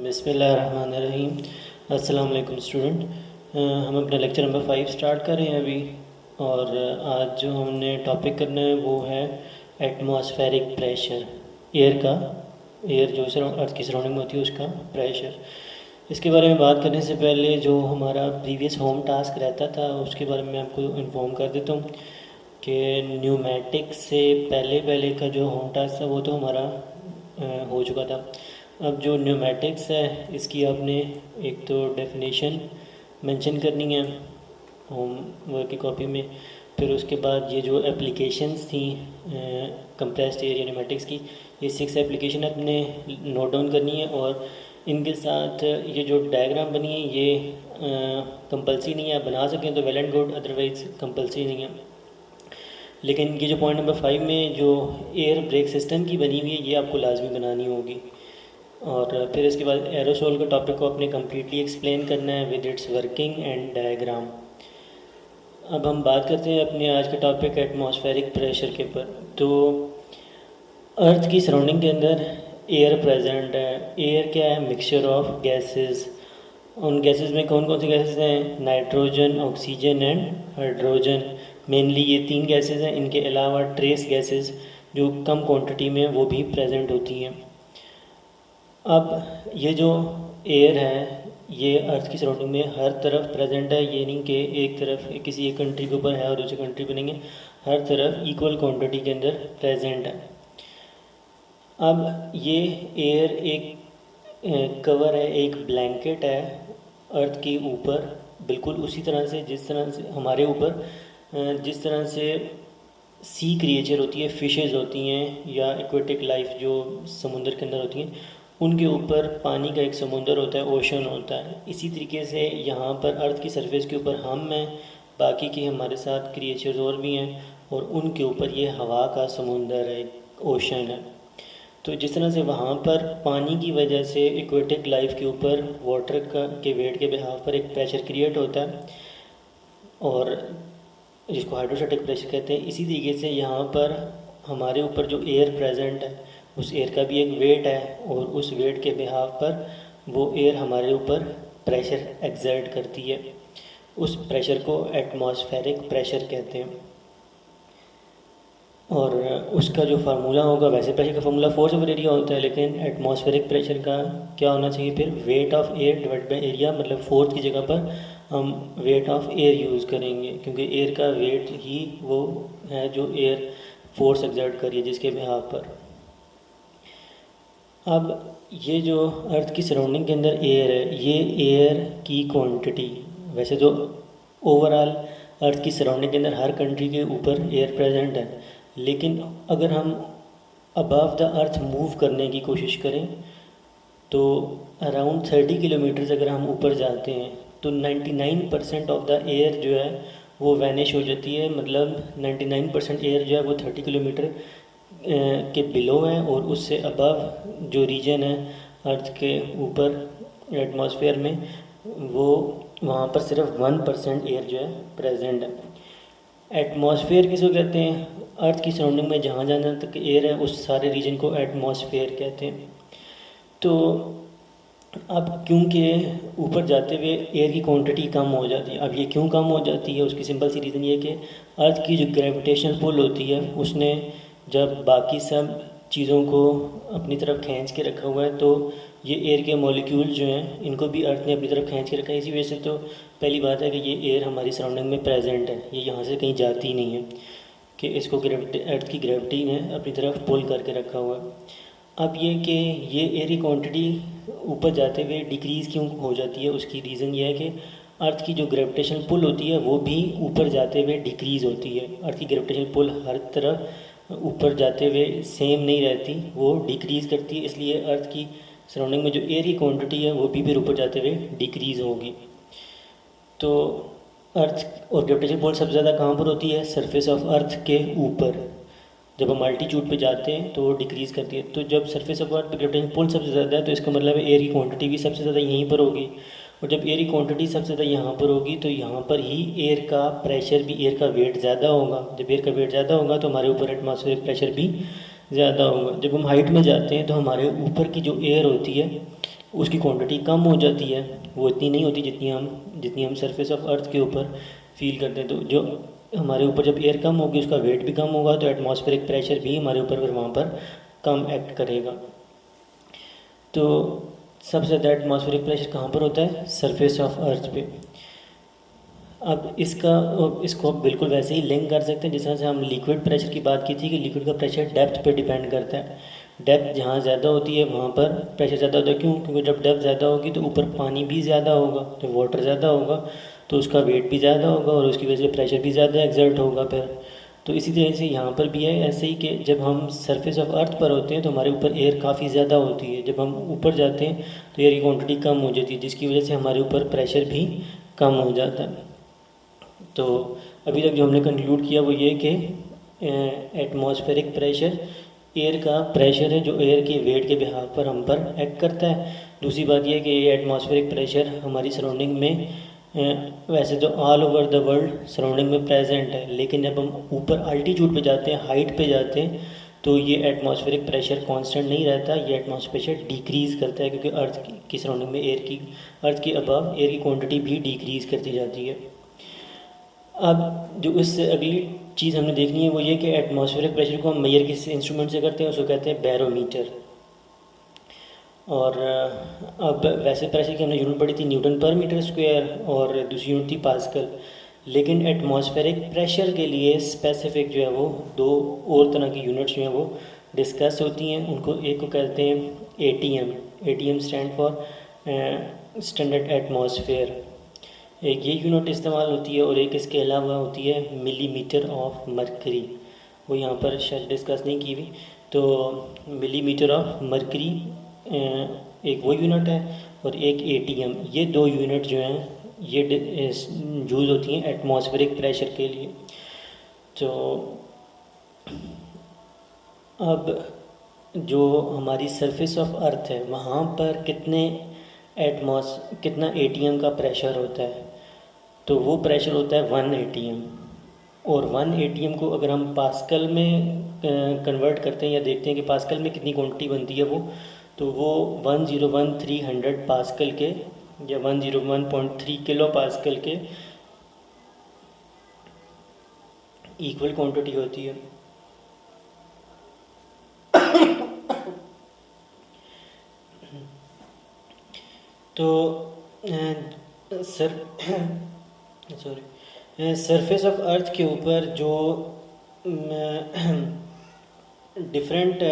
बिस्मिल्लाहिर्रहमानिर्रहीम। अस्सलाम वालेकुम स्टूडेंट। हम अपना लेक्चर नंबर 5 स्टार्ट कर रहे हैं अभी। और आज जो हमने टॉपिक करना है वो है एटमॉस्फेरिक प्रेशर, एयर का। एयर जो अर्थ की सराउंडिंग में होती है उसका प्रेशर। इसके बारे में बात करने से पहले जो हमारा प्रीवियस होम टास्क रहता था उसके बारे में आपको इन्फॉर्म कर देता हूँ कि न्यूमेटिक्स से पहले पहले का जो होम टास्क था वो तो हमारा हो चुका था। अब जो न्यूमेटिक्स है इसकी आपने एक तो डेफिनेशन मेंशन करनी है होम वर्क की कॉपी में। फिर उसके बाद ये जो एप्लीकेशंस थी कंप्रेस्ड एयर न्यूमेटिक्स की, ये 6 एप्लीकेशन आपने नोट डाउन करनी है। और इनके साथ ये जो डायग्राम बनी है ये कंपलसरी नहीं है, आप बना सकें तो well and good, otherwise compulsory नहीं है। लेकिन ये जो पॉइंट नंबर 5 में जो एयर ब्रेक सिस्टम की बनी हुई है ये आपको लाजमी बनानी होगी। और फिर इसके बाद एरोसोल का टॉपिक को आपने कम्प्लीटली एक्सप्लेन करना है with its working and diagram. अब हम बात करते हैं अपने आज का टॉपिक एटमॉस्फेरिक प्रेशर के ऊपर। तो अर्थ की सराउंडिंग के अंदर एयर प्रेजेंट है। एयर क्या है? Mixture of gases. उन गैसेस में कौन कौन सी गैसेस हैं? Nitrogen, oxygen and hydrogen. Mainly ये 3 गैसेस हैं। इनके अलावा ट्रेस गैसेस जो कम क्वांटिटी में वो भी प्रेजेंट होती हैं। अब ये जो एयर है ये अर्थ की सराउंडिंग में हर तरफ प्रेजेंट है। ये नहीं कि एक तरफ किसी एक कंट्री के ऊपर है और दूसरी कंट्री पे नहीं है, हर तरफ इक्वल क्वांटिटी के अंदर प्रेजेंट है। अब ये एयर एक कवर है, एक ब्लैंकेट है अर्थ के ऊपर, बिल्कुल उसी तरह से जिस तरह से हमारे ऊपर जिस तरह से सी क्रिएचर होती है, फिशेज़ होती हैं या एक्वेटिक लाइफ जो समुंदर के अंदर होती हैं, उनके ऊपर पानी का एक समुंदर होता है, ओशन होता है। इसी तरीके से यहाँ पर अर्थ की सरफेस के ऊपर हम हैं, बाकी के हमारे साथ क्रिएचर्स और भी हैं, और उनके ऊपर ये हवा का समुंदर है, ओशन है। तो जिस तरह से वहाँ पर पानी की वजह से एक्वेटिक लाइफ के ऊपर वाटर के वेट के बिहाफ पर एक प्रेशर क्रिएट होता है और जिसको हाइड्रोस्टैटिक प्रेशर कहते हैं, इसी तरीके से यहाँ पर हमारे ऊपर जो एयर प्रेजेंट है उस एयर का भी एक वेट है और उस वेट के बिहाफ पर वो एयर हमारे ऊपर प्रेशर एक्सर्ट करती है। उस प्रेशर को एटमॉस्फेरिक प्रेशर कहते हैं। और उसका जो फार्मूला होगा, वैसे प्रेशर का फार्मूला फोर्स ओवर एरिया होता है, लेकिन एटमॉस्फेरिक प्रेशर का क्या होना चाहिए फिर? Weight of air divide by area. मतलब फोर्स की जगह पर हम वेट ऑफ एयर यूज़ करेंगे, क्योंकि एयर का वेट ही वो है जो एयर फोर्स एक्सर्ट करिए जिसके बिहाफ पर। अब ये जो अर्थ की सराउंडिंग के अंदर एयर है, ये एयर की क्वांटिटी, वैसे तो ओवरऑल अर्थ की सराउंडिंग के अंदर हर कंट्री के ऊपर एयर प्रेजेंट है, लेकिन अगर हम अबव द अर्थ मूव करने की कोशिश करें तो अराउंड 30 किलोमीटर्स अगर हम ऊपर जाते हैं तो 99% ऑफ द एयर जो है वो वैनिश हो जाती है। मतलब 99% एयर जो है वो 30 किलोमीटर के बिलो है, और उससे अबव जो रीजन है अर्थ के ऊपर एटमॉस्फेयर में, वो वहाँ पर सिर्फ 1% एयर जो है प्रेजेंट है। एटमॉस्फेयर किसको कहते हैं? अर्थ की सराउंडिंग में जहाँ जहाँ तक एयर है उस सारे रीजन को एटमॉस्फेयर कहते हैं। तो अब क्योंकि ऊपर जाते हुए एयर की क्वांटिटी कम हो जाती है। अब ये क्यों कम हो जाती है? उसकी सिंपल सी रीज़न ये है कि अर्थ की जो ग्रेविटेशनल पुल होती है उसने जब बाकी सब चीज़ों को अपनी तरफ खींच के रखा हुआ है, तो ये एयर के मॉलिक्यूल जो हैं इनको भी अर्थ ने अपनी तरफ खींच के रखा है। इसी वजह से तो पहली बात है कि ये एयर हमारी सराउंडिंग में प्रेजेंट है, ये यहाँ से कहीं जाती नहीं है, कि इसको अर्थ की ग्रेविटी ने अपनी तरफ पुल करके रखा हुआ है। अब ये कि ये एयर की क्वांटिटी ऊपर जाते हुए डिक्रीज़ क्यों हो जाती है, उसकी रीज़न ये है कि अर्थ की जो ग्रेविटेशनल पुल होती है वो भी ऊपर जाते हुए डिक्रीज़ होती है। अर्थ की ग्रेविटेशनल पुल हर तरफ ऊपर जाते हुए सेम नहीं रहती, वो डिक्रीज़ करती है। इसलिए अर्थ की सराउंडिंग में जो एयर की क्वांटिटी है वो भी फिर ऊपर जाते हुए डिक्रीज़ होगी। तो अर्थ और ग्रेविटेशनल पुल सबसे ज़्यादा कहाँ पर होती है? सरफेस ऑफ अर्थ के ऊपर। जब हम अल्टीट्यूड पे जाते हैं तो वो डिक्रीज़ करती है। तो जब सरफेस ऑफ अर्थ पे ग्रेविटेशनल पुल सबसे ज़्यादा है तो इसका मतलब है एयर की क्वांटिटी भी सबसे ज़्यादा यहीं पर होगी, और जब एयर की क्वांटिटी सबसे ज़्यादा यहाँ पर होगी तो यहाँ पर ही एयर का प्रेशर भी, एयर का वेट ज़्यादा होगा। जब एयर का वेट ज़्यादा होगा तो हमारे ऊपर एटमॉस्फेरिक प्रेशर भी ज़्यादा होगा। जब हम हाइट में जाते हैं तो हमारे ऊपर की जो एयर होती है उसकी क्वांटिटी कम हो जाती है, वो इतनी नहीं होती जितनी हम सरफेस ऑफ अर्थ के ऊपर फील करते हैं। तो जो हमारे ऊपर जब एयर कम होगी उसका वेट भी कम होगा, तो एटमॉस्फेरिक प्रेशर भी हमारे ऊपर फिर वहाँ पर कम एक्ट करेगा। तो सबसे ज़्यादा एटमॉस्फेरिक प्रेशर कहाँ पर होता है? सरफेस ऑफ अर्थ पे। अब इसको आप बिल्कुल वैसे ही लिंक कर सकते हैं जिस तरह से हम लिक्विड प्रेशर की बात की थी कि लिक्विड का प्रेशर डेप्थ पे डिपेंड करता है। डेप्थ जहाँ ज़्यादा होती है वहाँ पर प्रेशर ज़्यादा होता है। क्यों? क्योंकि जब डेप्थ ज़्यादा होगी तो ऊपर पानी भी ज़्यादा होगा, तो वाटर ज़्यादा होगा तो उसका वेट भी ज़्यादा होगा और उसकी वजह से प्रेशर भी ज़्यादा एग्जर्ट होगा फिर। तो इसी तरह से यहाँ पर भी है ऐसे ही कि जब हम सरफेस ऑफ अर्थ पर होते हैं तो हमारे ऊपर एयर काफ़ी ज़्यादा होती है, जब हम ऊपर जाते हैं तो एयर की क्वांटिटी कम हो जाती है, जिसकी वजह से हमारे ऊपर प्रेशर भी कम हो जाता है। तो अभी तक जो हमने कंक्लूड किया वो ये कि एटमॉस्फेरिक प्रेशर एयर का प्रेशर है जो एयर के वेट के बिहाव पर हम पर एक्ट करता है। दूसरी बात यह कि ये एटमॉस्फेरिक प्रेशर हमारी सराउंडिंग में वैसे तो all over the world surrounding में प्रेजेंट है, लेकिन जब हम ऊपर अल्टीट्यूड पे जाते हैं, हाइट पे जाते हैं, तो ये एटमॉस्फेरिक प्रेशर कांस्टेंट नहीं रहता, ये एटमॉस्फेरिक प्रेशर डिक्रीज़ करता है, क्योंकि अर्थ की सराउंडिंग में अर्थ के अबव एयर की क्वांटिटी भी डिक्रीज़ करती जाती है। अब जो इससे अगली चीज़ हमने देखनी है वो ये कि एटमॉस्फेरिक प्रेशर को हम मेजर किस इंस्ट्रूमेंट से करते हैं, उसको कहते हैं बैरोमीटर। और अब वैसे प्रेशर की हमने यूनिट पढ़ी थी न्यूटन पर मीटर स्क्वायर और दूसरी यूनिट थी पास्कल, लेकिन एटमॉस्फेरिक प्रेशर के लिए स्पेसिफिक जो है वो दो और तरह की यूनिट्स जो हैं वो डिस्कस होती हैं। उनको एक को कहते हैं ATM. ATM stand for standard atmosphere, एक ये यूनिट इस्तेमाल होती है, और एक इसके अलावा होती है मिलीमीटर ऑफ मरकरी। वो यहाँ पर शायद डिस्कस नहीं की हुई। तो मिलीमीटर ऑफ मरकरी एक वो यूनिट है और एक एटीएम। ये दो यूनिट जो हैं ये यूज़ होती हैं एटमॉस्फेरिक प्रेशर के लिए। तो अब जो हमारी सरफेस ऑफ अर्थ है वहाँ पर कितना एटीएम का प्रेशर होता है, तो वो प्रेशर होता है 1 एटीएम। और 1 एटीएम को अगर हम पास्कल में कन्वर्ट करते हैं या देखते हैं कि पास्कल में कितनी क्वांटिटी बनती है तो वो 101300 पास्कल के या 101.3 किलो पास्कल के इक्वल क्वांटिटी होती है। तो सरफेस ऑफ अर्थ के ऊपर जो डिफरेंट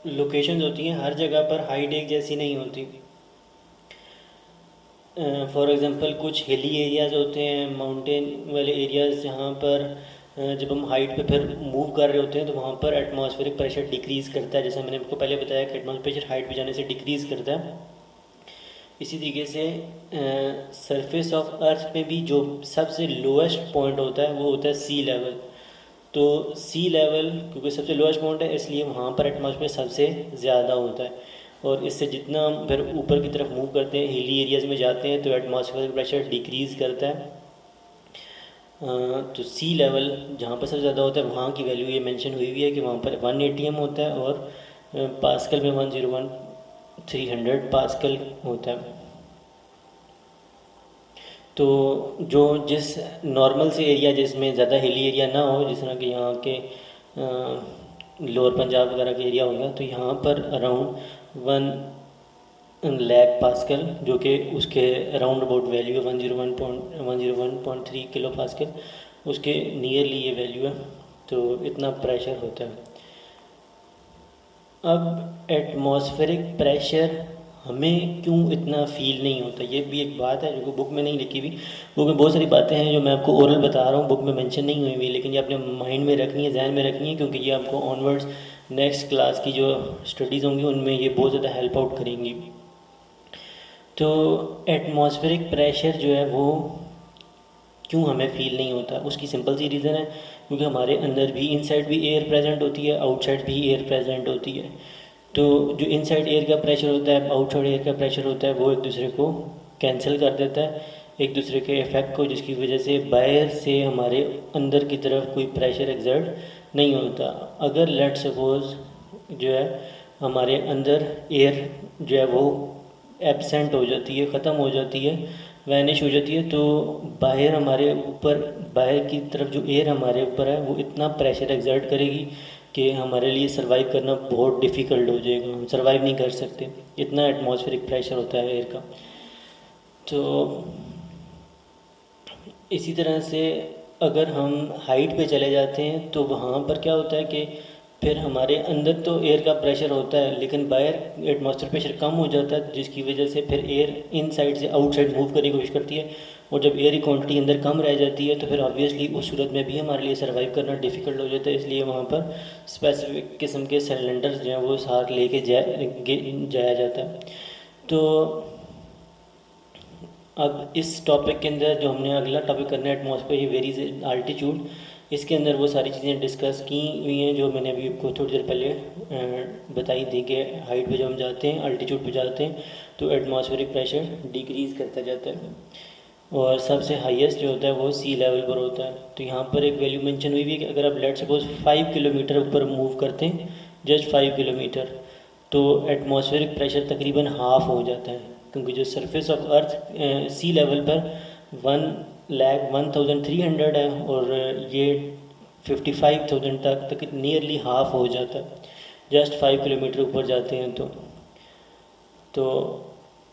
लोकेशंस होती हैं, हर जगह पर हाइट एक जैसी नहीं होती। फॉर एग्ज़ाम्पल कुछ हिली एरियाज़ होते हैं, माउंटेन वाले एरियाज़, जहाँ पर जब हम हाइट पे फिर मूव कर रहे होते हैं तो वहाँ पर एटमॉस्फेरिक प्रेशर डिक्रीज़ करता है। जैसे मैंने आपको पहले बताया कि एटमॉस्फेरिक प्रेशर हाइट पे जाने से डिक्रीज़ करता है। इसी तरीके से सरफेस ऑफ अर्थ में भी जो सबसे लोएस्ट पॉइंट होता है वो होता है सी लेवल। तो सी लेवल क्योंकि सबसे लोएस्ट पॉइंट है इसलिए वहाँ पर एटमॉस्फेयर सबसे ज़्यादा होता है, और इससे जितना हम फिर ऊपर की तरफ मूव करते हैं, हिली एरियाज़ में जाते हैं, तो एटमॉस्फेयर प्रेशर डिक्रीज़ करता है। तो सी लेवल जहाँ पर सबसे ज़्यादा होता है वहाँ की वैल्यू ये मेंशन हुई हुई है कि वहाँ पर 1 एटीएम होता है और पास्कल में 101,300 पास्कल होता है। तो जो जिस नॉर्मल से एरिया जिसमें ज़्यादा हिली एरिया ना हो, जिस तरह के यहाँ के लोअर पंजाब वगैरह के एरिया हो गया, तो यहाँ पर अराउंड 1 लाख पास्कल, जो कि उसके अराउंड अबाउट वैल्यू है 101.3 किलो पास्कल, उसके नियरली ये वैल्यू है। तो इतना प्रेशर होता है। अब एटमॉस्फेरिक प्रेशर हमें क्यों इतना फील नहीं होता, ये भी एक बात है जो बुक में नहीं लिखी हुई। बुक में बहुत सारी बातें हैं जो मैं आपको ओरल बता रहा हूँ, बुक में मेंशन नहीं हुई हुई, लेकिन ये अपने माइंड में रखनी है, जहन में रखनी है, क्योंकि ये आपको ऑनवर्ड्स नेक्स्ट क्लास की जो स्टडीज़ होंगी उनमें ये बहुत ज़्यादा हेल्प आउट करेंगी। तो एटमॉस्फेरिक प्रेशर जो है वो क्यों हमें फ़ील नहीं होता, उसकी सिंपल सी रीज़न है क्योंकि हमारे अंदर भी इनसाइड भी एयर प्रेजेंट होती है, आउटसाइड भी एयर प्रेजेंट होती है। तो जो इनसाइड एयर का प्रेशर होता है, आउटसाइड एयर का प्रेशर होता है, वो एक दूसरे को कैंसिल कर देता है, एक दूसरे के इफ़ेक्ट को, जिसकी वजह से बाहर से हमारे अंदर की तरफ कोई प्रेशर एक्सर्ट नहीं होता। अगर लेट सपोज जो है हमारे अंदर एयर जो है वो एब्सेंट हो जाती है, ख़त्म हो जाती है, वैनिश हो जाती है, तो बाहर हमारे ऊपर, बाहर की तरफ जो एयर हमारे ऊपर है वो इतना प्रेशर एक्सर्ट करेगी कि हमारे लिए सर्वाइव करना बहुत डिफ़िकल्ट हो जाएगा, हम सर्वाइव नहीं कर सकते, इतना एटमॉस्फेरिक प्रेशर होता है एयर का। तो इसी तरह से अगर हम हाइट पे चले जाते हैं तो वहाँ पर क्या होता है कि फिर हमारे अंदर तो एयर का प्रेशर होता है, लेकिन बाहर एटमॉस्फेयर प्रेशर कम हो जाता है, जिसकी वजह से फिर एयर इन साइड से आउट साइड मूव करने की कोशिश करती है, और जब एयर की क्वांटिटी अंदर कम रह जाती है तो फिर ऑब्वियसली उस सूरत में भी हमारे लिए सर्वाइव करना डिफ़िकल्ट हो जाता है। इसलिए वहाँ पर स्पेसिफिक किस्म के सिलेंडर्स जो हैं वो साथ लेके जाया जाता है। तो अब इस टॉपिक के अंदर जो हमने अगला टॉपिक करना है एटमॉस्फेयर वेरीज आल्टीट्यूड, इसके अंदर वो सारी चीज़ें डिस्कस की हुई हैं जो मैंने अभी आपको थोड़ी देर पहले बताई थी कि हाइट पे जब हम जाते हैं, अल्टीट्यूड पे जाते हैं, तो एटमॉस्फेरिक प्रेशर डिक्रीज़ करता जाता है, और सबसे हाईएस्ट जो होता है वो सी लेवल पर होता है। तो यहाँ पर एक वैल्यू मेंशन हुई हुई है कि अगर आप लेट सपोज 5 किलोमीटर ऊपर मूव करते हैं, जस्ट 5 किलोमीटर, तो एटमॉस्फेरिक प्रेशर तकरीबन हाफ हो जाता है, क्योंकि जो surface of earth sea level पर 1,01,300 है, और ये 55,000 तक नियरली हाफ हो जाता है जस्ट 5 किलोमीटर ऊपर जाते हैं। तो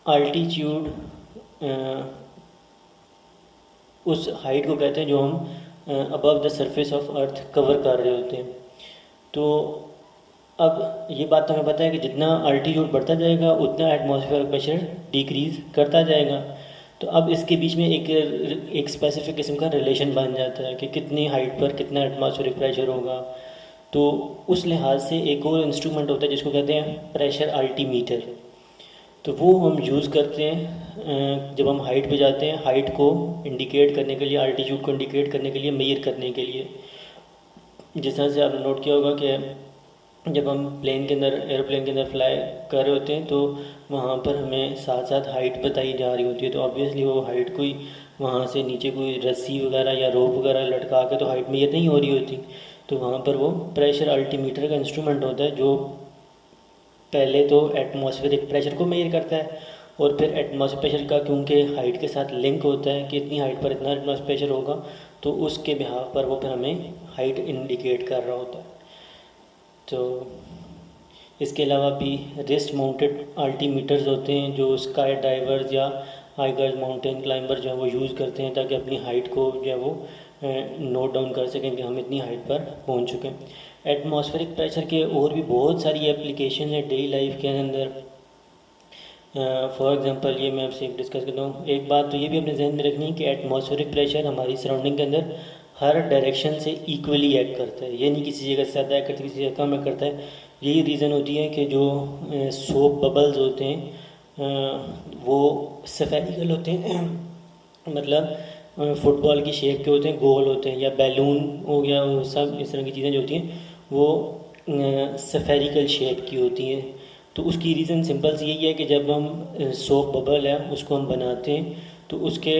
अल्टीट्यूड उस हाइट को कहते हैं जो हम above the surface of earth cover कर रहे होते हैं। तो अब ये बात तो हमें पता है कि जितना अल्टीट्यूड बढ़ता जाएगा उतना एटमॉस्फेयर प्रेशर डिक्रीज़ करता जाएगा। तो अब इसके बीच में एक स्पेसिफिक किस्म का रिलेशन बन जाता है कि कितनी हाइट पर कितना एटमॉस्फेरिक प्रेशर होगा। तो उस लिहाज से एक और इंस्ट्रूमेंट होता है जिसको कहते हैं प्रेशर अल्टीमीटर। तो वो हम यूज़ करते हैं जब हम हाइट पे जाते हैं, हाइट को इंडिकेट करने के लिए, अल्टीट्यूड को इंडिकेट करने के लिए, मेजर करने के लिए। जिस तरह से आपने नोट किया होगा कि जब हम प्लेन के अंदर, एरोप्लेन के अंदर फ्लाई कर रहे होते हैं तो वहाँ पर हमें साथ साथ हाइट बताई जा रही होती है, तो ऑब्वियसली वो हाइट कोई वहाँ से नीचे कोई रस्सी वगैरह या रोप वगैरह लटका के तो हाइट मेजर नहीं हो रही होती। तो वहाँ पर वो प्रेशर अल्टीमीटर का इंस्ट्रूमेंट होता है जो पहले तो एटमॉस्फेरिक प्रेशर को मेजर करता है, और फिर एटमॉस्फेयर प्रेशर का क्योंकि हाइट के साथ लिंक होता है कि इतनी हाइट पर इतना एटमॉस्फेयर प्रेशर होगा, तो उसके बिहाफ पर वो फिर हमें हाइट इंडिकेट कर रहा होता है। तो इसके अलावा भी रिस्ट माउंटेड अल्टीमीटर्स होते हैं जो स्काई डाइवर्स या हाइकर माउंटेन क्लाइंबर जो है वो यूज़ करते हैं ताकि अपनी हाइट को जो है वो नोट डाउन कर सकें कि हम इतनी हाइट पर पहुंच चुके हैं। एटमॉस्फेरिक प्रेशर के और भी बहुत सारी एप्लीकेशन है डेली लाइफ के अंदर। फॉर एग्जांपल ये मैं आपसे डिस्कस करता हूँ। एक बात तो ये भी अपने जहन में रखनी है कि एटमॉस्फेरिक प्रेशर हमारी सराउंडिंग के अंदर हर डायरेक्शन से इक्वली एक्ट करता है, ये नहीं किसी जगह से ज़्यादा एक्ट करता है, किसी जगह कम एक्ट करता है। यही रीज़न होती है कि जो सोप बबल्स होते हैं वो सफेरिकल होते हैं मतलब फुटबॉल की शेप के होते हैं, गोल होते हैं, या बैलून हो गया, वो सब इस तरह की चीज़ें जो होती हैं वो सफेरिकल शेप की होती हैं। तो उसकी रीज़न सिंपल सी यही है कि जब हम सोप बबल है उसको हम बनाते हैं तो उसके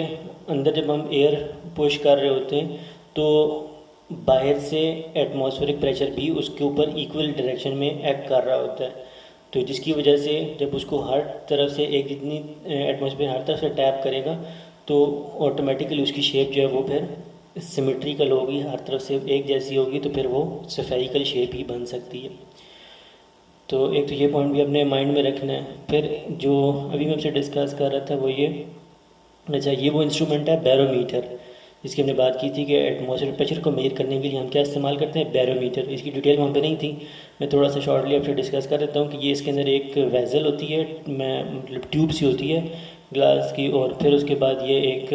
अंदर जब हम एयर पुश कर रहे होते हैं तो बाहर से एटमॉस्फेरिक प्रेशर भी उसके ऊपर इक्वल डायरेक्शन में एक्ट कर रहा होता है। तो जिसकी वजह से जब उसको हर तरफ से एक जितनी एटमॉस्फेयर हर तरफ से टैप करेगा तो ऑटोमेटिकली उसकी शेप जो है वो फिर सिमेट्रिकल होगी, हर तरफ से एक जैसी होगी, तो फिर वो स्फेरिकल शेप ही बन सकती है। तो एक तो ये पॉइंट भी अपने माइंड में रखना है। फिर जो अभी मैं आपसे डिस्कस कर रहा था वो ये, अच्छा ये वो इंस्ट्रूमेंट है बैरोमीटर, जिसकी हमने बात की थी कि एटमॉस्फेयर प्रेशर को मेजर करने के लिए हम क्या इस्तेमाल करते हैं, बैरोमीटर। इसकी डिटेल वहाँ पे नहीं थी, मैं थोड़ा सा शॉर्टली आपसे डिस्कस कर देता हूँ कि ये इसके अंदर एक वेजल होती है, मैं मतलब ट्यूब सी होती है ग्लास की, और फिर उसके बाद ये एक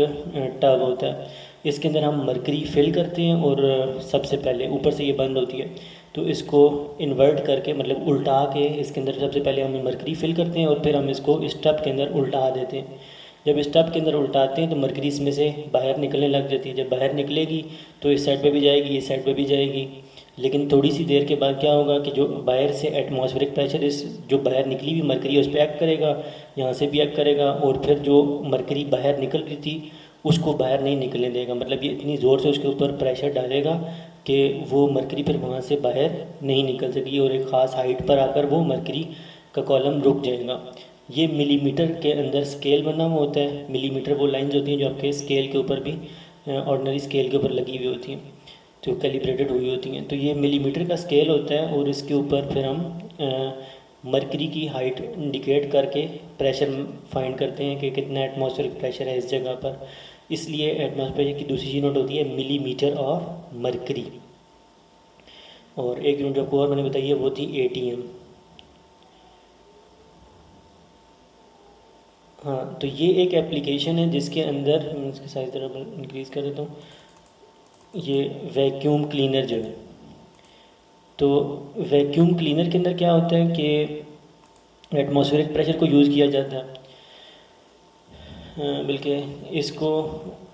टब होता है। इसके अंदर हम मरकरी फिल करते हैं और सबसे पहले ऊपर से ये बंद होती है, तो इसको इन्वर्ट करके मतलब उल्टा के इसके अंदर सबसे पहले हम मरकरी फिल करते हैं और फिर हम इसको इस टब के अंदर उल्टा देते हैं। जब इस टब के अंदर उल्टाते हैं तो मरकरी इसमें से बाहर निकलने लग जाती है। जब बाहर निकलेगी तो इस साइड पे भी जाएगी, इस साइड पे भी जाएगी, लेकिन थोड़ी सी देर के बाद क्या होगा कि जो बाहर से एटमॉस्फेरिक प्रेशर इस जो बाहर निकली हुई मरकरी है उस पर एक्ट करेगा, यहाँ से भी एक्ट करेगा, और फिर जो मरकरी बाहर निकल रही थी उसको बाहर नहीं निकलने देगा। मतलब ये इतनी ज़ोर से उसके ऊपर प्रेशर डालेगा कि वो मरकरी फिर वहाँ से बाहर नहीं निकल सकेगी और एक ख़ास हाइट पर आकर वो मरकरी का कॉलम रुक जाएगा। ये मिलीमीटर के अंदर स्केल बना हुआ होता है। मिलीमीटर वो लाइंस होती हैं जो आपके स्केल के ऊपर भी, ऑर्डिनरी स्केल के ऊपर लगी हुई होती हैं, जो कैलिब्रेटेड हुई होती हैं। तो ये मिलीमीटर का स्केल होता है और इसके ऊपर फिर हम मरकरी की हाइट इंडिकेट करके प्रेशर फाइंड करते हैं कि कितना एटमॉस्फेरिक प्रेशर है इस जगह पर। इसलिए एटमॉस्फेयर की दूसरी यूनिट होती है मिलीमीटर ऑफ मरकरी। और एक यूनिट आपको और मैंने बताई है वो थी ATM। हाँ, तो ये एक एप्लीकेशन है जिसके अंदर, मैं इसके साइज ज़रा इंक्रीज़ कर देता हूँ, ये वैक्यूम क्लीनर जो है, तो वैक्यूम क्लीनर के अंदर क्या होता है कि एटमॉस्फेरिक प्रेशर को यूज़ किया जाता है। बल्कि इसको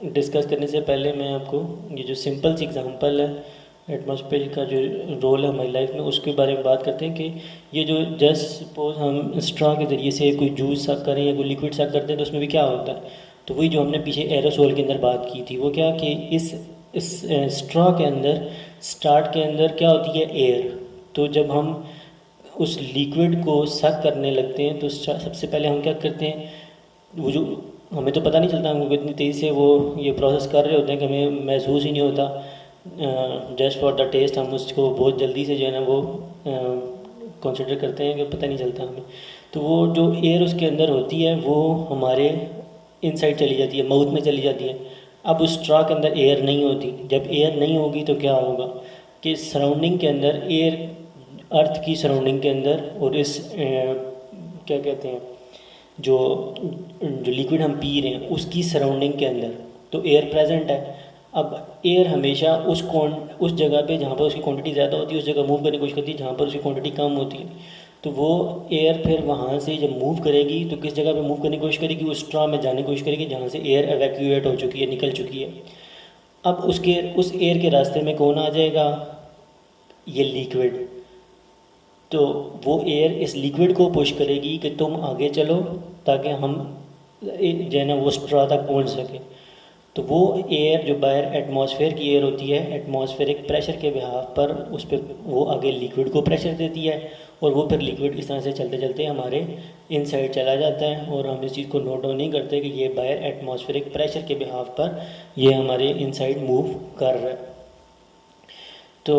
डिस्कस करने से पहले मैं आपको ये जो सिंपल सी एग्जांपल है एटमॉस्फेयर का जो रोल है हमारी लाइफ में, उसके बारे में बात करते हैं कि ये जो जस्ट सपोज हम स्ट्रॉ के ज़रिए से कोई जूस साफ करें या कोई लिक्विड साफ करते हैं तो उसमें भी क्या होता है, तो वही जो हमने पीछे एरोसोल के अंदर बात की थी, वो क्या कि इस स्ट्रॉ के अंदर स्टार्ट के अंदर क्या होती है, एयर। तो जब हम उस लिक्विड को सक करने लगते हैं तो सबसे पहले हम क्या करते हैं, वो जो हमें तो पता नहीं चलता, हमको इतनी तेज़ी से वो ये प्रोसेस कर रहे होते हैं कि हमें महसूस ही नहीं होता। जस्ट फॉर द टेस्ट हम उसको बहुत जल्दी से जो है ना वो कंसिडर करते हैं कि पता नहीं चलता हमें। तो वो जो एयर उसके अंदर होती है वो हमारे इनसाइड चली जाती है, माउथ में चली जाती है। अब उस स्ट्रॉ के अंदर एयर नहीं होती। जब एयर नहीं होगी तो क्या होगा कि सराउंडिंग के अंदर एयर, अर्थ की सराउंडिंग के अंदर और इस क्या कहते हैं जो जो लिक्विड हम पी रहे हैं उसकी सराउंडिंग के अंदर तो एयर प्रेजेंट है। अब एयर हमेशा उस जगह पे जहाँ पर उसकी क्वांटिटी ज़्यादा होती है उस जगह मूव करने की कोशिश करती है जहाँ पर उसकी क्वांटिटी कम होती है। तो वो एयर फिर वहाँ से जब मूव करेगी तो किस जगह पे मूव करने की कोशिश करेगी, उस स्ट्रॉ में जाने की कोशिश करेगी जहाँ से एयर एवैक्यूएट हो चुकी है, निकल चुकी है। अब उस एयर के रास्ते में कौन आ जाएगा, ये लिक्विड। तो वो एयर इस लिक्विड को पुश करेगी कि तुम आगे चलो ताकि हम जो है ना वो स्ट्रॉ तक पहुंच सके। तो वो एयर जो बाहर एटमॉस्फेयर की एयर होती है, एटमॉस्फेरिक प्रेशर के बिहाफ पर उस पर वो आगे लिक्विड को प्रेशर देती है और वो फिर लिक्विड इस तरह से चलते चलते हमारे इनसाइड चला जाता है और हम इस चीज़ को नोट डाउन नहीं करते कि ये बाहर एटमॉस्फेरिक प्रेशर के बिहाफ पर ये हमारे इनसाइड मूव कर रहा है। तो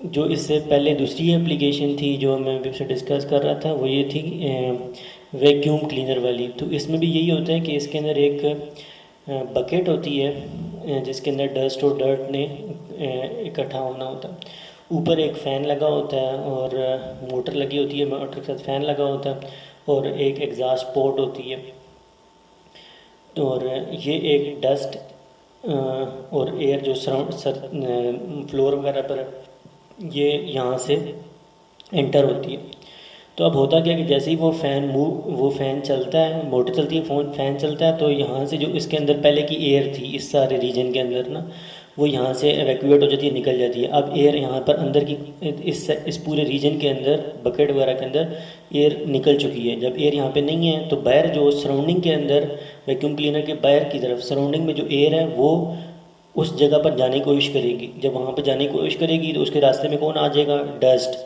जो इससे पहले दूसरी एप्लीकेशन थी जो मैं अभी से डिस्कस कर रहा था वो ये थी वैक्यूम क्लीनर वाली। तो इसमें भी यही होता है कि इसके अंदर एक बकेट होती है जिसके अंदर डस्ट और डर्ट ने इकट्ठा होना होता है। ऊपर एक फ़ैन लगा होता है और मोटर लगी होती है, मोटर के साथ फ़ैन लगा होता है और एक एग्जॉस्ट पोर्ट होती है। और ये एक डस्ट और एयर जो फ्लोर वगैरह पर ये यहाँ से एंटर होती है। तो अब होता क्या कि जैसे ही वो फ़ैन चलता है, मोटर चलती है, फ़ैन चलता है, तो यहाँ से जो इसके अंदर पहले की एयर थी इस सारे रीजन के अंदर ना, वो यहाँ से एवैक्यूएट हो जाती है, निकल जाती है। अब एयर यहाँ पर अंदर की इस पूरे रीजन के अंदर बकेट वगैरह के अंदर एयर निकल चुकी है। जब एयर यहाँ पे नहीं है तो बाहर जो सराउंडिंग के अंदर वैक्यूम क्लीनर के बाहर की तरफ सराउंडिंग में जो एयर है वो उस जगह पर जाने की कोशिश करेगी। जब वहाँ पर जाने की कोशिश करेगी तो उसके रास्ते में कौन आ जाएगा, डस्ट,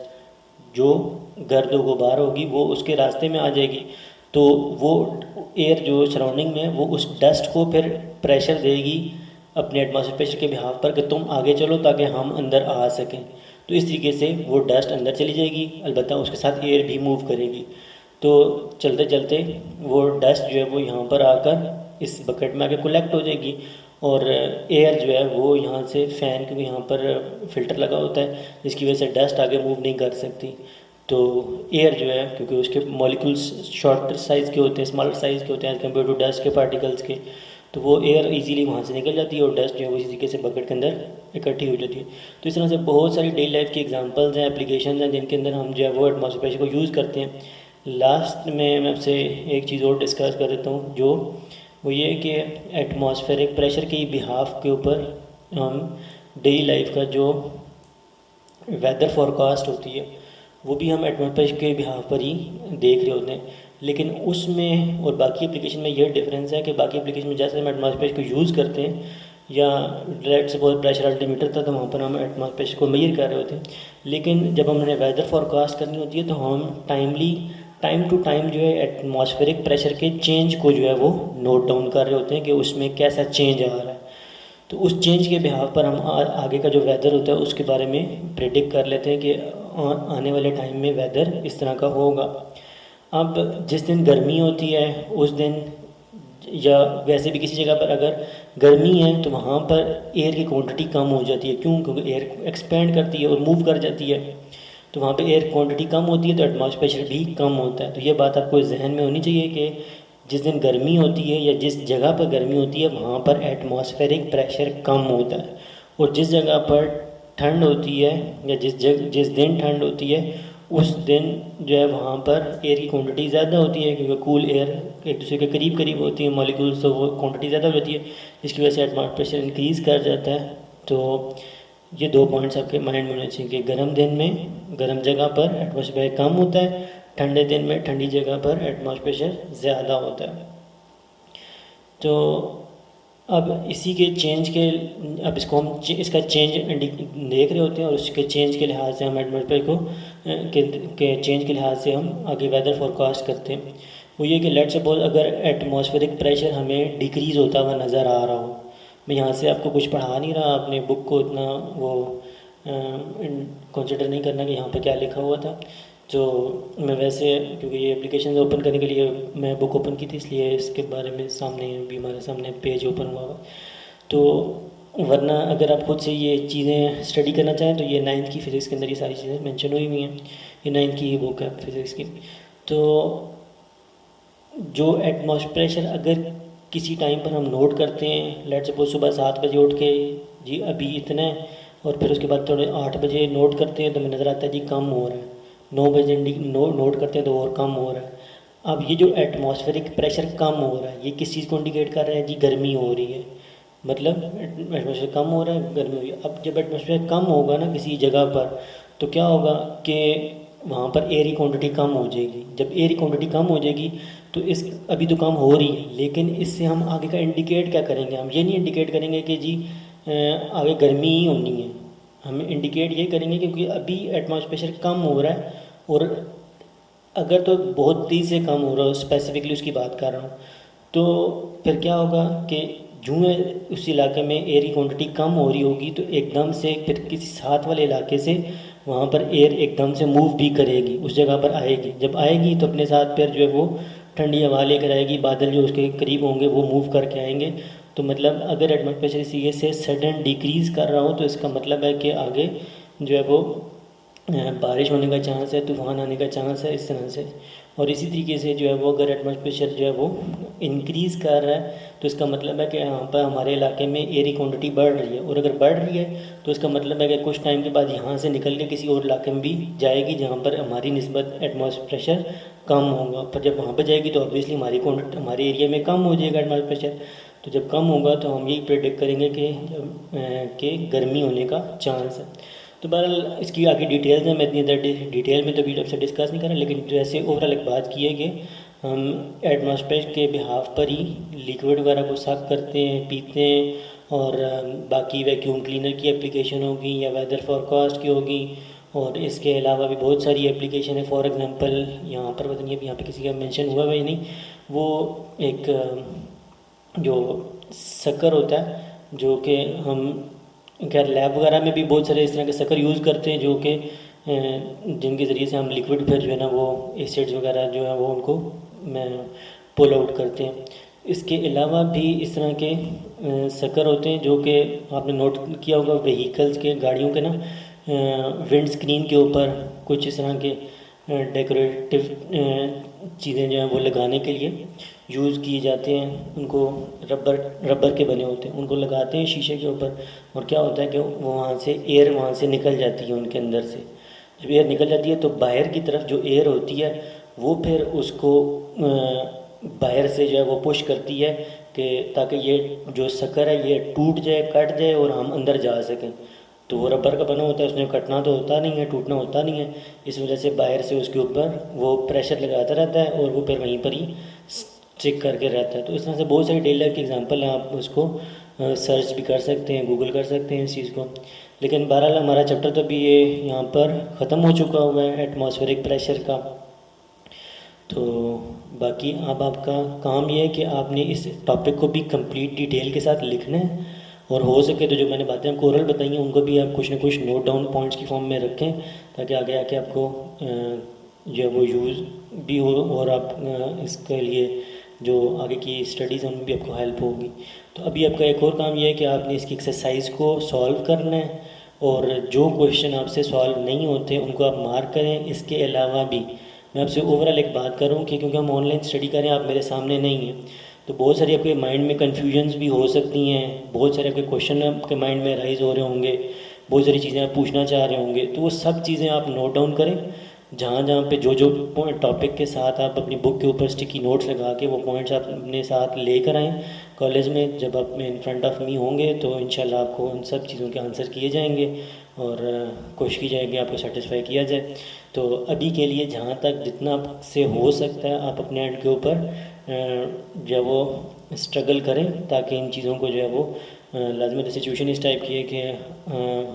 जो गर्द गुबार होगी वो उसके रास्ते में आ जाएगी। तो वो एयर जो सराउंडिंग में है वो उस डस्ट को फिर प्रेशर देगी अपने एटमॉस्फेयर प्रेशर के बिहाफ पर कि तुम आगे चलो ताकि हम अंदर आ सकें। तो इस तरीके से वो डस्ट अंदर चली जाएगी, अलबत्ता उसके साथ एयर भी मूव करेगी। तो चलते चलते वो डस्ट जो है वो यहाँ पर आकर इस बकेट में आके कलेक्ट हो जाएगी और एयर जो है वो यहाँ से फ़ैन, क्योंकि यहाँ पर फ़िल्टर लगा होता है जिसकी वजह से डस्ट आगे मूव नहीं कर सकती। तो एयर जो है क्योंकि उसके मॉलिक्यूल्स शॉर्टर साइज़ के होते हैं, स्मॉलर साइज़ के होते हैं एज़ कम्पेयर टू डस्ट के पार्टिकल्स के, तो वो एयर इजीली वहाँ से निकल जाती है और डस्ट जो है वो इसी तरीके से बकेट के अंदर इकट्ठी हो जाती है। तो इस तरह से बहुत सारी डेली लाइफ की एग्जांपल्स हैं, एप्लीकेशन हैं जिनके अंदर हम जो है वो एटमॉस्फेयर प्रेशर को यूज़ करते हैं। लास्ट में मैं आपसे एक चीज़ और डिस्कस कर देता हूँ, जो वो ये कि एटमॉस्फेरिक प्रेशर के बिहाफ के ऊपर हम डेली लाइफ का जो वेदर फोरकास्ट होती है वो भी हम एटमॉस्फेयर के बिहाफ पर ही देख रहे होते हैं। लेकिन उसमें और बाकी एप्लीकेशन में ये डिफरेंस है कि बाकी एप्लीकेशन में जैसे हम एटमॉस्फेयर को यूज़ करते हैं या डायरेक्ट सपोज प्रेशर अल्टीमीटर था तो वहाँ पर हम एटमॉस्फेयर को मेजर कर रहे होते हैं। लेकिन जब हमने वेदर फोरकास्ट करनी होती है तो हम टाइम टू टाइम जो है एटमॉस्फेरिक प्रेशर के चेंज को जो है वो नोट डाउन कर रहे होते हैं कि उसमें कैसा चेंज आ रहा है। तो उस चेंज के बिहाव पर हम आगे का जो वेदर होता है उसके बारे में प्रेडिक्ट कर लेते हैं कि आने वाले टाइम में वेदर इस तरह का होगा। अब जिस दिन गर्मी होती है उस दिन, या वैसे भी किसी जगह पर अगर गर्मी है तो वहाँ पर एयर की क्वांटिटी कम हो जाती है। क्यों? क्योंकि एयर एक्सपेंड करती है और मूव कर जाती है, तो वहाँ पे एयर क्वांटिटी कम होती है तो एटमॉस्फेयर प्रेशर भी कम होता है। तो ये बात आपको जहन में होनी चाहिए कि जिस दिन गर्मी होती है या जिस जगह पर गर्मी होती है वहाँ पर एटमॉस्फेरिक प्रेशर कम होता है, और जिस जगह पर ठंड होती है या जिस दिन ठंड होती है उस दिन जो है वहाँ पर एयर की क्वांटिटी ज़्यादा होती है, क्योंकि कूल एयर एक दूसरे के करीब करीब होती है मॉलिक्यूल्स, तो वो क्वांटिटी ज़्यादा होती है, जिसकी वजह से एटमॉस्फेरिक प्रेशर इंक्रीज़ कर जाता है। तो ये 2 पॉइंट्स आपके माइंड में होने चाहिए कि गर्म दिन में गर्म जगह पर एटमॉस्फेयर कम होता है, ठंडे दिन में ठंडी जगह पर एटमॉस्फेयर प्रेशर ज़्यादा होता है। तो अब इसी के चेंज के, अब इसको हम इसका चेंज देख रहे होते हैं, और उसके चेंज के लिहाज से हम एटमॉस्फेयर को के चेंज के लिहाज से हम आगे वेदर फोरकास्ट करते हैं। वो ये कि लेट सपोज अगर एटमॉस्फेरिक प्रेशर हमें डिक्रीज़ होता हुआ नज़र आ रहा हो, मैं यहाँ से आपको कुछ पढ़ा नहीं रहा, अपने बुक को इतना वो कंसिडर नहीं करना कि यहाँ पर क्या लिखा हुआ था। तो मैं वैसे, क्योंकि ये एप्लीकेशन ओपन करने के लिए मैं बुक ओपन की थी इसलिए इसके बारे में सामने भी हमारे सामने पेज ओपन हुआ हुआ। तो वरना अगर आप खुद से ये चीज़ें स्टडी करना चाहें तो ये 9th की फ़िज़िक्स के अंदर ये सारी चीज़ें मेंशन हुई हुई हैं, ये 9th की ही बुक है फिज़िक्स की। तो जो एटमॉस्फेयर प्रेशर अगर किसी टाइम पर हम नोट करते हैं, लेट सपोज सुबह 7 बजे उठ के जी अभी इतना है, और फिर उसके बाद थोड़े 8 बजे नोट करते हैं तो हमें नज़र आता है जी कम हो रहा है, 9 बजे नोट करते हैं तो और कम हो रहा है। अब ये जो एटमॉस्फेरिक प्रेशर कम हो रहा है ये किस चीज़ को इंडिकेट कर रहा है जी? गर्मी हो रही है, मतलब एटमॉस्फेयर कम हो रहा है, गर्मी हो रही है। अब जब एटमॉस्फेयर कम होगा ना किसी जगह पर, तो क्या होगा कि वहाँ पर एयर की क्वांटिटी कम हो जाएगी। जब एयर की क्वांटिटी कम हो जाएगी तो इस अभी तो कम हो रही है, लेकिन इससे हम आगे का इंडिकेट क्या करेंगे? हम ये नहीं इंडिकेट करेंगे कि जी आगे गर्मी ही होनी है, हम इंडिकेट ये करेंगे क्योंकि अभी एटमॉस्फेयर प्रेशर कम हो रहा है, और अगर तो बहुत तेज़ से कम हो रहा हो, स्पेसिफिकली उसकी बात कर रहा हूँ, तो फिर क्या होगा कि जो है उस इलाके में एयर की क्वांटिटी कम हो रही होगी तो एकदम से फिर किसी साथ वाले इलाके से वहाँ पर एयर एकदम से मूव भी करेगी, उस जगह पर आएगी। जब आएगी तो अपने साथ फिर जो है वो ठंडी हवा लेकर आएगी, बादल जो उसके करीब होंगे वो मूव करके आएंगे। तो मतलब अगर एटमॉस्फेयर प्रेशर इसी से सडन डिक्रीज़ कर रहा हो तो इसका मतलब है कि आगे जो है वो बारिश होने का चांस है, तूफ़ान आने का चांस है, इस तरह से। और इसी तरीके से जो है वो अगर एटमॉस्फेयर प्रेशर जो है वो इंक्रीज़ कर रहा है तो इसका मतलब है कि यहाँ पर हमारे इलाके में एयर की क्वांटिटी बढ़ रही है, और अगर बढ़ रही है तो इसका मतलब है कि कुछ टाइम के बाद यहाँ से निकल के किसी और इलाके में भी जाएगी जहाँ पर हमारी निस्बत एटमॉस्फेयर प्रेशर कम होगा। पर जब वहाँ पर जाएगी तो ऑब्वियसली हमारे एरिया में कम हो जाएगा एटमॉस्फेयर प्रेशर। तो जब कम होगा तो हम यही प्रेडिक्ट करेंगे कि गर्मी होने का चांस है। तो बहरहाल इसकी आगे डिटेल्स हैं, मैं इतनी ज़्यादा डिटेल में तो वीडियो से डिस्कस नहीं कर रहा, लेकिन जैसे ओवरऑल एक बात की है कि हम एटमॉस्फेयर के बिहाफ पर ही लिक्विड वगैरह को साफ करते हैं, पीते हैं, और बाकी वैक्यूम क्लीनर की एप्लीकेशन होगी या वेदर फोरकास्ट की होगी, और इसके अलावा भी बहुत सारी एप्लीकेशन है। फॉर एग्ज़ाम्पल यहाँ पर पता नहीं अभी यहाँ पे किसी का मेंशन हुआ है नहीं, वो एक जो शक्कर होता है जो कि हम खैर लैब वगैरह में भी बहुत सारे इस तरह के शक्कर यूज़ करते हैं जो कि जिनके ज़रिए से हम लिक्विड फिर जो है ना वो एसिड्स वगैरह जो है वो उनको पुल आउट करते हैं। इसके अलावा भी इस तरह के शक्कर होते हैं जो कि आपने नोट किया होगा व्हीकल्स के, गाड़ियों के ना विंड स्क्रीन के ऊपर कुछ इस तरह के डेकोरेटिव चीज़ें जो हैं वो लगाने के लिए यूज़ किए जाते हैं। उनको रबर के बने होते हैं, उनको लगाते हैं शीशे के ऊपर, और क्या होता है कि वहाँ से एयर वहाँ से निकल जाती है उनके अंदर से। जब एयर निकल जाती है तो बाहर की तरफ जो एयर होती है वो फिर उसको बाहर से जो है वो पुश करती है कि ताकि ये जो शक्कर है ये टूट जाए, कट जाए और हम अंदर जा सकें। तो वो रबर का बना होता है, उसमें कटना तो होता नहीं है, टूटना होता नहीं है, इस वजह से बाहर से उसके ऊपर वो प्रेशर लगाता रहता है और वो फिर वहीं पर ही चेक करके रहता है। तो इस तरह से बहुत सारी डेली लाइफ के एग्जांपल हैं, आप उसको सर्च भी कर सकते हैं, गूगल कर सकते हैं इस चीज़ को। लेकिन बहरहाल हमारा चैप्टर तो भी ये यहाँ पर ख़त्म हो चुका हुआ है एटमॉस्फेरिक प्रेशर का। तो बाकी अब आपका काम ये है कि आपने इस टॉपिक को भी कंप्लीट डिटेल के साथ लिखना है, और हो सके तो जो मैंने बातें आपको ओरल बताई हैं उनको भी आप कुछ ना कुछ नोट डाउन पॉइंट्स की फॉर्म में रखें, ताकि आगे आके आपको जो है वो यूज़ भी हो, और आप इसके लिए जो आगे की स्टडीज़ हैं उनमें भी आपको हेल्प होगी। तो अभी आपका एक और काम ये है कि आपने इसकी एक्सरसाइज को सॉल्व करना है, और जो क्वेश्चन आपसे सॉल्व नहीं होते उनको आप मार्क करें। इसके अलावा भी मैं आपसे ओवरऑल एक बात करूँ कि क्योंकि हम ऑनलाइन स्टडी करें, आप मेरे सामने नहीं हैं, तो बहुत सारी आपके माइंड में कन्फ्यूजन्स भी हो सकती हैं, बहुत सारे आपके क्वेश्चन आपके माइंड में राइज हो रहे होंगे, बहुत सारी चीज़ें आप पूछना चाह रहे होंगे, तो वो सब चीज़ें आप नोट डाउन करें। जहाँ जहाँ पे जो जो टॉपिक के साथ आप अपनी बुक के ऊपर स्टिकी नोट्स लगा के वो पॉइंट्स आप अपने साथ लेकर आएँ कॉलेज में, जब आप इन फ्रंट ऑफ मी होंगे तो इंशाल्लाह आपको उन सब चीज़ों के आंसर किए जाएंगे, और कोशिश की जाएगी आपको सेटिस्फाई किया जाए। तो अभी के लिए जहाँ तक जितना से हो सकता है आप अपने एंड के ऊपर जो है वो स्ट्रगल करें, ताकि इन चीज़ों को जो है वो लाजमी सिचुएशन इस टाइप की है कि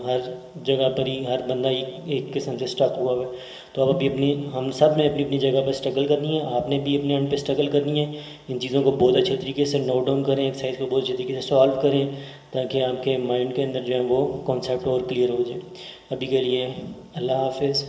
हर जगह पर ही हर बंदा एक किस्म से स्टक हुआ है। तो अब अभी अपनी हम सब ने अपनी अपनी जगह पर स्ट्रगल करनी है, आपने भी अपने एंड पे स्ट्रगल करनी है। इन चीज़ों को बहुत अच्छे तरीके से नोट डाउन करें, एक्सरसाइज को बहुत अच्छे तरीके से सॉल्व करें, ताकि आपके माइंड के अंदर जो है वो कॉन्सेप्ट और क्लियर हो जाए। अभी के लिए अल्लाह हाफिज़।